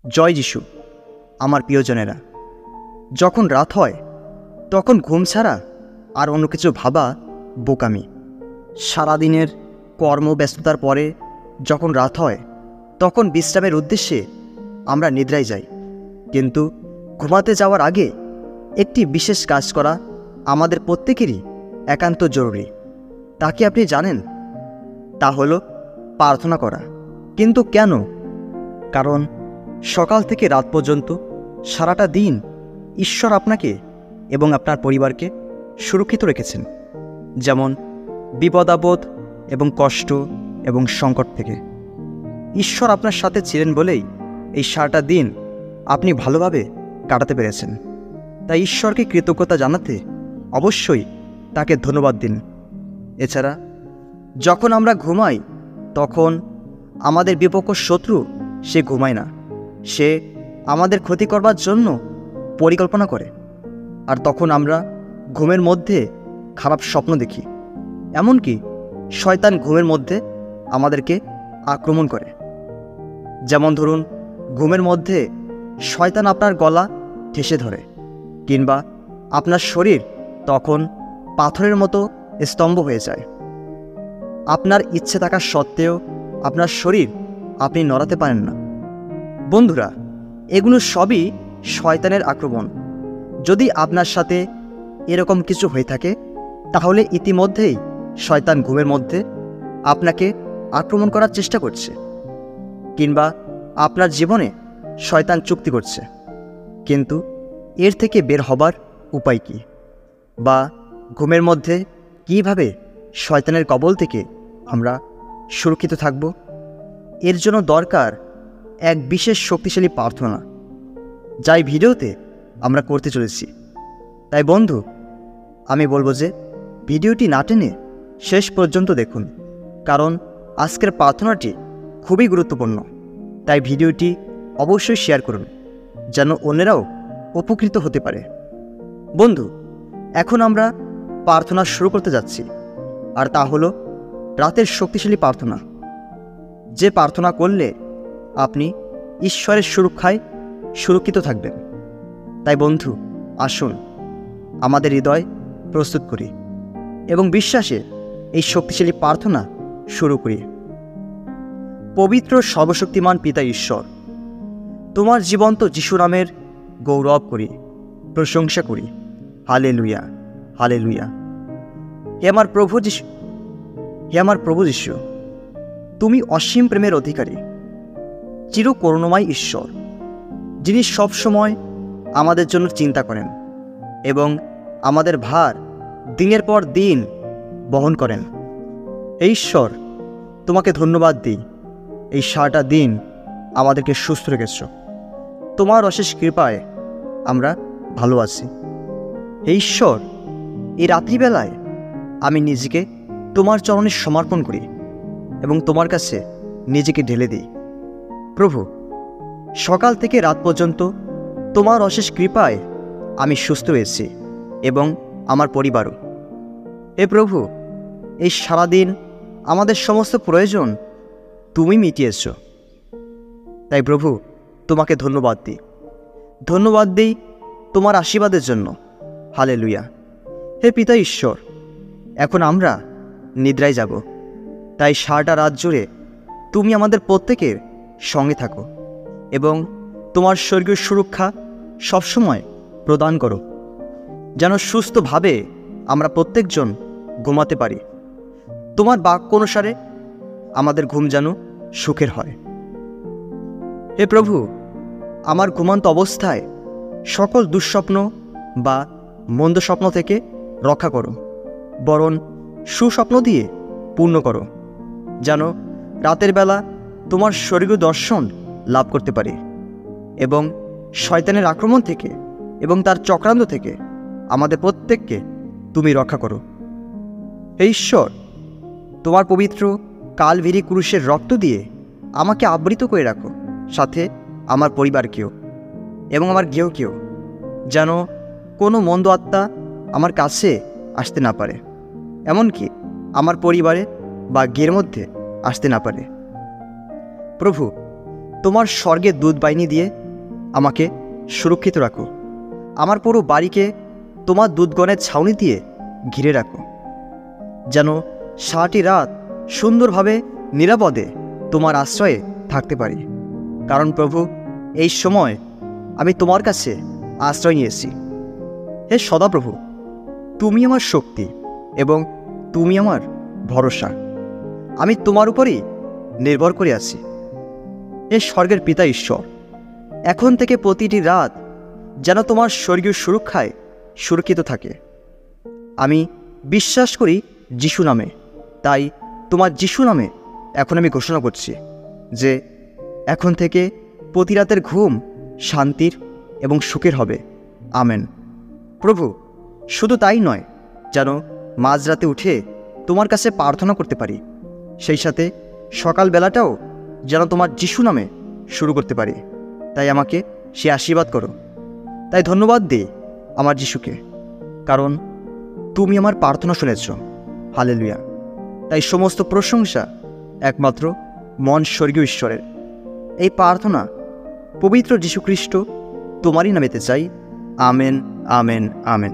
জয় যিশু। আমার প্রিয়জনেরা, যখন রাত হয় তখন ঘুম ছাড়া আর অন্য কিছু ভাবা বোকামি। সারাদিনের কর্মব্যস্ততার পরে যখন রাত হয় তখন বিশ্রামের উদ্দেশ্যে আমরা নিদ্রায় যাই, কিন্তু ঘুমাতে যাওয়ার আগে একটি বিশেষ কাজ করা আমাদের প্রত্যেকেরই একান্ত জরুরি। তা কি আপনি জানেন? তা হলো প্রার্থনা করা। কিন্তু কেন? কারণ সকাল থেকে রাত পর্যন্ত সারাটা দিন ঈশ্বর আপনাকে এবং আপনার পরিবারকে সুরক্ষিত রেখেছেন, যেমন বিপদাপদ এবং কষ্ট এবং সংকট থেকে। ঈশ্বর আপনার সাথে ছিলেন বলেই এই সারাটা দিন আপনি ভালোভাবে কাটাতে পেরেছেন। তাই ঈশ্বরকে কৃতজ্ঞতা জানাতে অবশ্যই তাকে ধন্যবাদ দিন। এছাড়া যখন আমরা ঘুমাই তখন আমাদের বিপক্ষ শত্রু সে ঘুমায় না, সে আমাদের ক্ষতি করবার জন্য পরিকল্পনা করে। আর তখন আমরা ঘুমের মধ্যে খারাপ স্বপ্ন দেখি, এমনকি শয়তান ঘুমের মধ্যে আমাদেরকে আক্রমণ করে। যেমন ধরুন, ঘুমের মধ্যে শয়তান আপনার গলা ঠেসে ধরে, কিংবা আপনার শরীর তখন পাথরের মতো স্তম্ভ হয়ে যায়। আপনার ইচ্ছে থাকা সত্ত্বেও আপনার শরীর আপনি নড়াতে পারেন না। বন্ধুরা, এগুলো সবই শয়তানের আক্রমণ। যদি আপনার সাথে এরকম কিছু হয়ে থাকে তাহলে ইতিমধ্যেই শয়তান ঘুমের মধ্যে আপনাকে আক্রমণ করার চেষ্টা করছে, কিংবা আপনার জীবনে শয়তান চুক্তি করছে। কিন্তু এর থেকে বের হবার উপায় কী, বা ঘুমের মধ্যে কীভাবে শয়তানের কবল থেকে আমরা সুরক্ষিত থাকব? এর জন্য দরকার এক বিশেষ শক্তিশালী প্রার্থনা, যাই ভিডিওতে আমরা করতে চলেছি। তাই বন্ধু, আমি বলবো যে ভিডিওটি না টেনে শেষ পর্যন্ত দেখুন, কারণ আজকের প্রার্থনাটি খুবই গুরুত্বপূর্ণ। তাই ভিডিওটি অবশ্যই শেয়ার করুন, যেন অন্যরাও উপকৃত হতে পারে। বন্ধু, এখন আমরা প্রার্থনা শুরু করতে যাচ্ছি, আর তা হলো রাতের শক্তিশালী প্রার্থনা, যে প্রার্থনা করলে আপনি ঈশ্বরের সুরক্ষায় সুরক্ষিত থাকবেন। তাই বন্ধু, আসুন আমাদের হৃদয় প্রস্তুত করি এবং বিশ্বাসে এই শক্তিশালী প্রার্থনা শুরু করি। পবিত্র সর্বশক্তিমান পিতা ঈশ্বর, তোমার জীবন্ত যিশু নামের গৌরব করি, প্রশংসা করি। Hallelujah, hallelujah. হে আমার প্রভু যিশু, তুমি অসীম প্রেমের অধিকারী, চিরকরুণাময় ঈশ্বর, যিনি সবসময় আমাদের জন্য চিন্তা করেন এবং আমাদের ভার দিনের পর দিন বহন করেন। এই ঈশ্বর, তোমাকে ধন্যবাদ দিই, এই সারাটা দিন আমাদেরকে সুস্থ রেখেছ। তোমার অশেষ কৃপায় আমরা ভালো আছি। হে ঈশ্বর, এই রাত্রিবেলায় আমি নিজেকে তোমার চরণে সমর্পণ করি এবং তোমার কাছে নিজেকে ঢেলে দিই। প্রভু, সকাল থেকে রাত পর্যন্ত তোমার অশেষ কৃপায় আমি সুস্থ হয়েছি এবং আমার পরিবারও। হে প্রভু, এই সারাদিন আমাদের সমস্ত প্রয়োজন তুমি মিটিয়েছ। তাই প্রভু, তোমাকে ধন্যবাদ দিই তোমার আশীর্বাদের জন্য। হালেলুয়া। হে পিতা ঈশ্বর, এখন আমরা নিদ্রায় যাব, তাই সারাটা রাত জুড়ে তুমি আমাদের প্রত্যেকের সঙ্গে থাকো এবং তোমার স্বর্গীয় সুরক্ষা সবসময় প্রদান করো, যেন সুস্থভাবে আমরা প্রত্যেকজন ঘুমাতে পারি। তোমার বাক্য অনুসারে আমাদের ঘুম যেন সুখের হয়। হে প্রভু, আমার ঘুমন্ত অবস্থায় সকল দুঃস্বপ্ন বা মন্দ স্বপ্ন থেকে রক্ষা করো, বরং সুস্বপ্ন দিয়ে পূর্ণ করো, যেন রাতের বেলা তোমার স্বর্গীয় দর্শন লাভ করতে পারি এবং শয়তানের আক্রমণ থেকে এবং তার চক্রান্ত থেকে আমাদের প্রত্যেককে তুমি রক্ষা করো। হে ঈশ্বর, তোমার পবিত্র কালভেরি ক্রুশের রক্ত দিয়ে আমাকে আবৃত করে রাখো, সাথে আমার পরিবারকেও এবং আমার গৃহকেও, যেন কোনো মন্দ আত্মা আমার কাছে আসতে না পারে, এমনকি আমার পরিবারে বা গৃহের মধ্যে আসতে না পারে। প্রভু, তোমার স্বর্গের দূত বাহিনী দিয়ে আমাকে সুরক্ষিত রাখো। আমার পুরো বাড়িকে তোমার দূতগণের ছাউনি দিয়ে ঘিরে রাখো, যেন সারাটি রাত সুন্দরভাবে নিরাপদে তোমার আশ্রয়ে থাকতে পারি। কারণ প্রভু, এই সময় আমি তোমার কাছে আশ্রয় নিয়েছি। হে সদাপ্রভু, তুমি আমার শক্তি এবং তুমি আমার ভরসা। আমি তোমার উপরই নির্ভর করে আছি। হে স্বর্গের পিতা ঈশ্বর, এখন থেকে প্রতিটি রাত যেন তোমার স্বর্গীয় সুরক্ষায় সুরক্ষিত থাকে। আমি বিশ্বাস করি যিশু নামে, তাই তোমার যিশু নামে এখন আমি ঘোষণা করছি যে এখন থেকে প্রতি রাতের ঘুম শান্তির এবং সুখের হবে। আমেন। প্রভু, শুধু তাই নয়, যেন মাঝরাতে উঠে তোমার কাছে প্রার্থনা করতে পারি, সেই সাথে সকালবেলাটাও যেন তোমার যিশু নামে শুরু করতে পারি। তাই আমাকে সে আশীর্বাদ করো। তাই ধন্যবাদ দিই আমার যিশুকে, কারণ তুমি আমার প্রার্থনা শুনেছ। হালেলুয়া। তাই সমস্ত প্রশংসা একমাত্র মন স্বর্গীয় ঈশ্বরের। এই প্রার্থনা পবিত্র যীশু খ্রিস্ট তোমারই নামেতে চাই। Amen, amen, amen.